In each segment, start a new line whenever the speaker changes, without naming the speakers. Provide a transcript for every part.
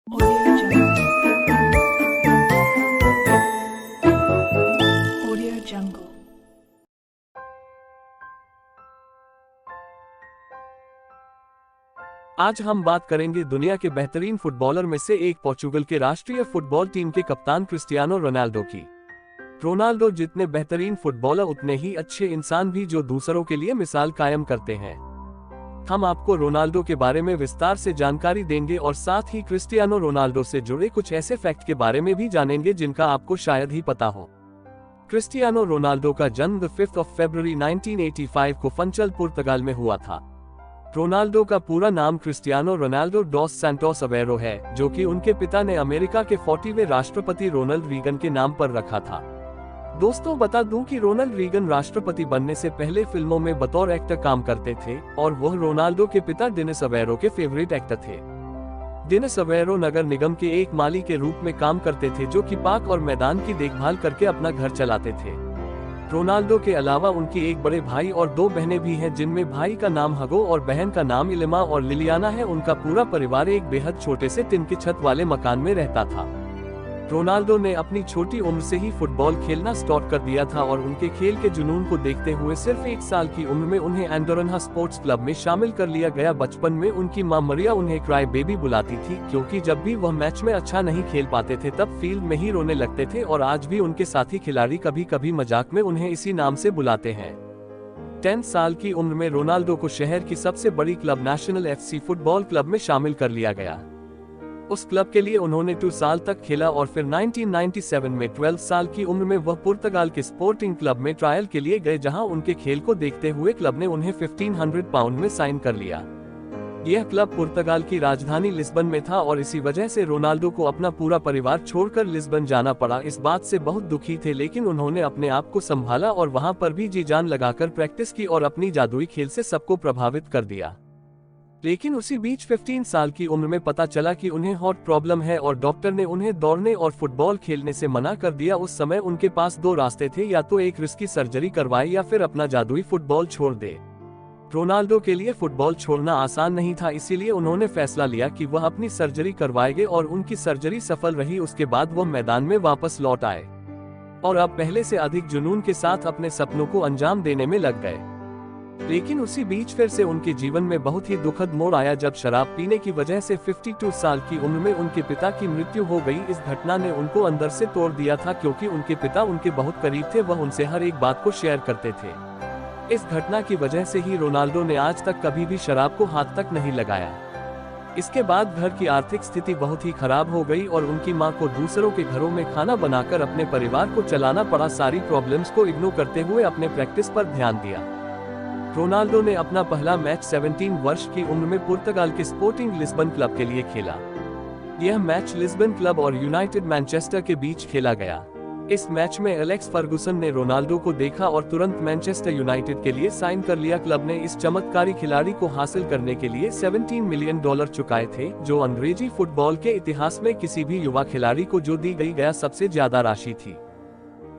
Audio Jungle. Audio Jungle.
आज हम बात करेंगे दुनिया के बेहतरीन फुटबॉलर में से एक पोर्चुगल के राष्ट्रीय फुटबॉल टीम के कप्तान क्रिस्टियानो रोनाल्डो की। रोनाल्डो जितने बेहतरीन फुटबॉलर उतने ही अच्छे इंसान भी जो दूसरों के लिए मिसाल कायम करते हैं। हम आपको रोनाल्डो के बारे में विस्तार से जानकारी देंगे और साथ ही क्रिस्टियानो रोनाल्डो से जुड़े कुछ ऐसे फैक्ट के बारे में भी जानेंगे जिनका आपको शायद ही पता हो। क्रिस्टियानो रोनाल्डो का जन्म 5 फरवरी 1985 को फंचल पुर्तगाल में हुआ था। रोनाल्डो का पूरा नाम Cristiano Ronaldo dos Santos Aveiro है, जो कि उनके पिता ने अमेरिका के 40वें राष्ट्रपति रोनाल्ड रीगन के नाम पर रखा था। दोस्तों, बता दूं कि रोनाल्ड रीगन राष्ट्रपति बनने से पहले फिल्मों में बतौर एक्टर काम करते थे और वह रोनाल्डो के पिता डेनिस अवेरो के फेवरेट एक्टर थे। डेनिस अवेरो नगर निगम के एक माली के रूप में काम करते थे, जो कि पार्क और मैदान की देखभाल करके अपना घर चलाते थे। रोनाल्डो के अलावा उनके एक बड़े भाई और दो बहनें भी हैं, जिनमें भाई का नाम हगो और बहन का नाम इलिमा और लिलियाना है। उनका पूरा परिवार एक बेहद छोटे से टिन की छत वाले मकान में रहता था। रोनाल्डो ने अपनी छोटी उम्र से ही फुटबॉल खेलना स्टार्ट कर दिया था और उनके खेल के जुनून को देखते हुए सिर्फ 1 साल की उम्र में उन्हें एंडोरन्हा स्पोर्ट्स क्लब में शामिल कर लिया गया। बचपन में उनकी मां मरिया उन्हें क्राई बेबी बुलाती थी, क्योंकि जब भी वह मैच में अच्छा नहीं खेल पाते थे तब फील्ड में ही रोने लगते थे और आज भी उनके साथी खिलाड़ी कभी कभी मजाक में उन्हें इसी नाम से बुलाते हैं। 10 साल की उम्र में रोनाल्डो को शहर की सबसे बड़ी club national FC football club में शामिल कर लिया गया। उस क्लब के लिए उन्होंने 2 साल तक खेला और फिर 1997 में 12 साल की उम्र में वह पुर्तगाल के स्पोर्टिंग क्लब में ट्रायल के लिए गए, जहां उनके खेल को देखते हुए क्लब ने उन्हें 1500 पाउंड में साइन कर लिया। यह क्लब पुर्तगाल की राजधानी लिस्बन में था और इसी वजह से रोनाल्डो को अपना पूरा परिवार छोड़कर लिस्बन जाना पड़ा। इस बात से बहुत दुखी थे, लेकिन उन्होंने अपने आप को संभाला और वहां पर भी जी जान लगाकर प्रैक्टिस की और अपनी जादुई खेल से सबको प्रभावित कर दिया। लेकिन उसी बीच 15 साल की उम्र में पता चला कि उन्हें हार्ट प्रॉब्लम है और डॉक्टर ने उन्हें दौड़ने और फुटबॉल खेलने से मना कर दिया। उस समय उनके पास 2 रास्ते थे, या तो एक रिस्की सर्जरी करवाए या फिर अपना जादुई फुटबॉल छोड़ दे। रोनाल्डो के लिए फुटबॉल छोड़ना आसान नहीं था, इसीलिए उन्होंने फैसला लिया कि वह अपनी सर्जरी करवाएंगे और उनकी सर्जरी सफल रही। उसके बाद वह मैदान में वापस लौट आए और अब पहले से अधिक जुनून के साथ अपने सपनों को अंजाम देने में लग गए। लेकिन उसी बीच फिर से उनके जीवन में बहुत ही दुखद मोड़ आया, जब शराब पीने की वजह से 52 साल की उम्र में उनके पिता की मृत्यु हो गई। इस घटना ने उनको अंदर से तोड़ दिया था, क्योंकि उनके पिता उनके बहुत करीब थे, वह उनसे हर एक बात को शेयर करते थे। इस घटना की वजह से ही रोनाल्डो ने आज तक कभी भी शराब को हाथ तक नहीं लगाया। इसके बाद घर की आर्थिक स्थिति बहुत ही खराब हो गई और उनकी मां को दूसरों के घरों में खाना बनाकर अपने परिवार को चलाना पड़ा। सारी प्रॉब्लम्स को इग्नोर करते हुए अपने प्रैक्टिस पर ध्यान दिया। रोनाल्डो ने अपना पहला मैच 17 वर्ष की उम्र में पुर्तगाल के स्पोर्टिंग लिस्बन क्लब के लिए खेला। यह मैच लिस्बन क्लब और यूनाइटेड मैनचेस्टर के बीच खेला गया। इस मैच में एलेक्स फर्गुसन ने रोनाल्डो को देखा और तुरंत मैनचेस्टर यूनाइटेड के लिए साइन कर लिया। क्लब ने इस चमत्कारी खिलाड़ी को हासिल करने के लिए $17 मिलियन चुकाए थे, जो अंग्रेजी फुटबॉल के इतिहास में किसी भी युवा खिलाड़ी को जो दी गई सबसे ज्यादा राशि थी।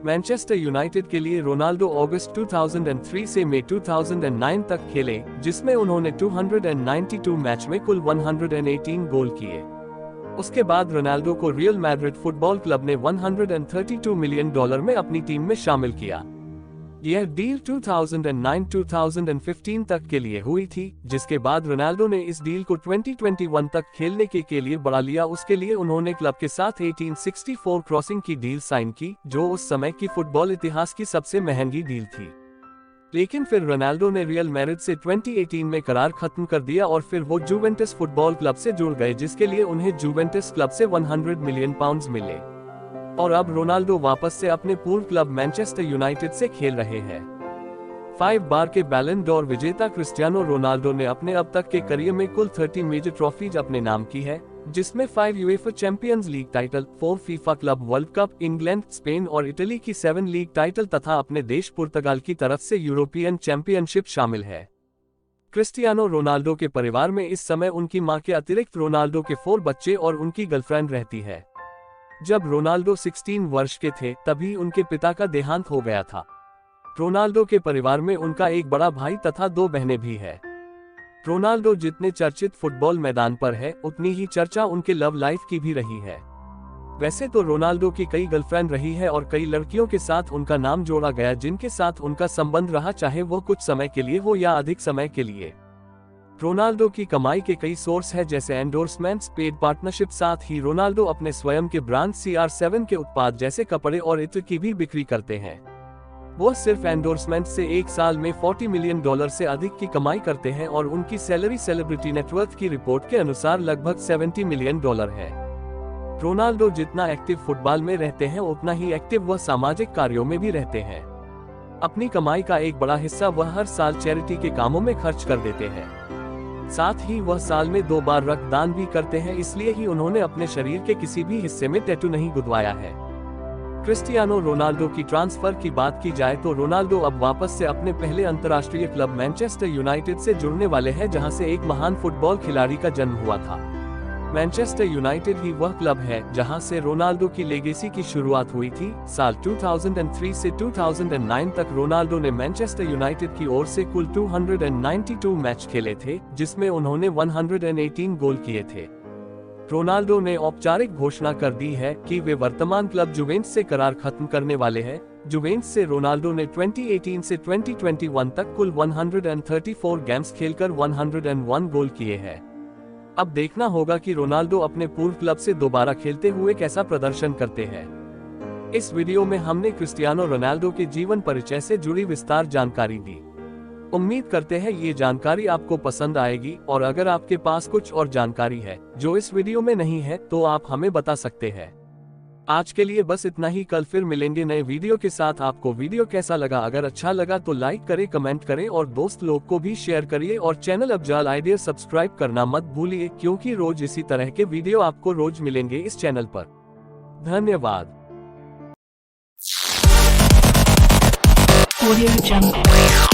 मैनचेस्टर यूनाइटेड के लिए रोनाल्डो अगस्त 2003 से मई 2009 तक खेले, जिसमें उन्होंने 292 मैच में कुल 118 गोल किए। उसके बाद रोनाल्डो को रियल मैड्रिड फुटबॉल क्लब ने $132 मिलियन में अपनी टीम में शामिल किया। यह डील 2009-2015 तक के लिए हुई थी, जिसके बाद रोनाल्डो ने इस डील को 2021 तक खेलने के लिए बढ़ा लिया। उसके लिए उन्होंने क्लब के साथ 1864 क्रॉसिंग की डील साइन की, जो उस समय की फुटबॉल इतिहास की सबसे महंगी डील थी। लेकिन फिर रोनाल्डो ने रियल मैड्रिड से 2018 में करार खत्म कर दिया और फिर वो जुवेंटस फुटबॉल क्लब से जुड़ गए, जिसके लिए उन्हें जुवेंटस क्लब से 100 मिलियन पाउंड मिले। और अब रोनाल्डो वापस से अपने पूर्व क्लब मैनचेस्टर यूनाइटेड से खेल रहे हैं। 5 बार के बैलन डोर विजेता क्रिस्टियानो रोनाल्डो ने अपने अब तक के करियर में कुल 30 मेजर ट्रॉफीज अपने नाम की है, जिसमें 5 UEFA champions league title, 4 FIFA club world cup, England, Spain और इटली की 7 लीग टाइटल तथा अपने देश पुर्तगाल की तरफ से यूरोपियन चैंपियनशिप शामिल है। क्रिस्टियानो रोनाल्डो के परिवार में इस समय उनकी मां के अतिरिक्त रोनाल्डो के 4 बच्चे और उनकी गर्लफ्रेंड रहती है। जब रोनाल्डो 16 वर्ष के थे तभी उनके पिता का देहांत हो गया था। रोनाल्डो के परिवार में उनका एक बड़ा भाई तथा 2 बहनें भी है। रोनाल्डो जितने चर्चित फुटबॉल मैदान पर है, उतनी ही चर्चा उनके लव लाइफ की भी रही है। वैसे तो रोनाल्डो की कई गर्लफ्रेंड रही है और कई लड़कियों के साथ उनका नाम जोड़ा गया जिनके साथ उनका संबंध रहा, चाहे वो कुछ समय के लिए हो या अधिक समय के लिए। रोनाल्डो की कमाई के कई सोर्स है, जैसे एंडोर्समेंट्स, पेड पार्टनरशिप। साथ ही रोनाल्डो अपने स्वयं के ब्रांड CR7 के उत्पाद जैसे कपड़े और इत्र की भी बिक्री करते हैं। वो सिर्फ एंडोर्समेंट से एक साल में $40 मिलियन से अधिक की कमाई करते हैं और उनकी सैलरी सेलिब्रिटी नेटवर्थ की रिपोर्ट के अनुसार लगभग $70 मिलियन है। रोनाल्डो जितना एक्टिव फुटबॉल में रहते हैं, उतना ही एक्टिव वह सामाजिक कार्यों में भी रहते हैं। अपनी कमाई का एक बड़ा हिस्सा वह हर साल चैरिटी के कामों में खर्च कर देते हैं। साथ ही वह साल में 2 बार रक्तदान भी करते हैं, इसलिए ही उन्होंने अपने शरीर के किसी भी हिस्से में टैटू नहीं गुदवाया है। क्रिस्टियानो रोनाल्डो की ट्रांसफर की बात की जाए तो रोनाल्डो अब वापस से अपने पहले अंतर्राष्ट्रीय क्लब मैनचेस्टर यूनाइटेड से जुड़ने वाले हैं, जहां से एक महान फुटबॉल खिलाड़ी का जन्म हुआ था। मैनचेस्टर यूनाइटेड ही वह क्लब है जहां से रोनाल्डो की लेगेसी की शुरुआत हुई थी। साल 2003 से 2009 तक रोनाल्डो ने मैनचेस्टर यूनाइटेड की ओर से कुल 292 मैच खेले थे, जिसमें उन्होंने 118 गोल किए थे। रोनाल्डो ने औपचारिक घोषणा कर दी है कि वे वर्तमान क्लब जुवेंटस से करार खत्म करने वाले हैं। जुवेंटस से रोनाल्डो ने 2018 से 2021 तक कुल 134 गेम्स खेलकर 101 गोल किए हैं। अब देखना होगा कि रोनाल्डो अपने पूर्व क्लब से दोबारा खेलते हुए कैसा प्रदर्शन करते हैं। इस वीडियो में हमने क्रिस्टियानो रोनाल्डो के जीवन परिचय से जुड़ी विस्तार जानकारी दी। उम्मीद करते हैं ये जानकारी आपको पसंद आएगी, और अगर आपके पास कुछ और जानकारी है जो इस वीडियो में नहीं है तो आप हमें बता सकते हैं। आज के लिए बस इतना ही, कल फिर मिलेंगे नए वीडियो के साथ। आपको वीडियो कैसा लगा? अगर अच्छा लगा तो लाइक करें, कमेंट करें और दोस्त लोग को भी शेयर करिए, और चैनल अफजाल आइडिया सब्सक्राइब करना मत भूलिए, क्योंकि रोज इसी तरह के वीडियो आपको रोज मिलेंगे इस चैनल पर। धन्यवाद।
Audio Jungle.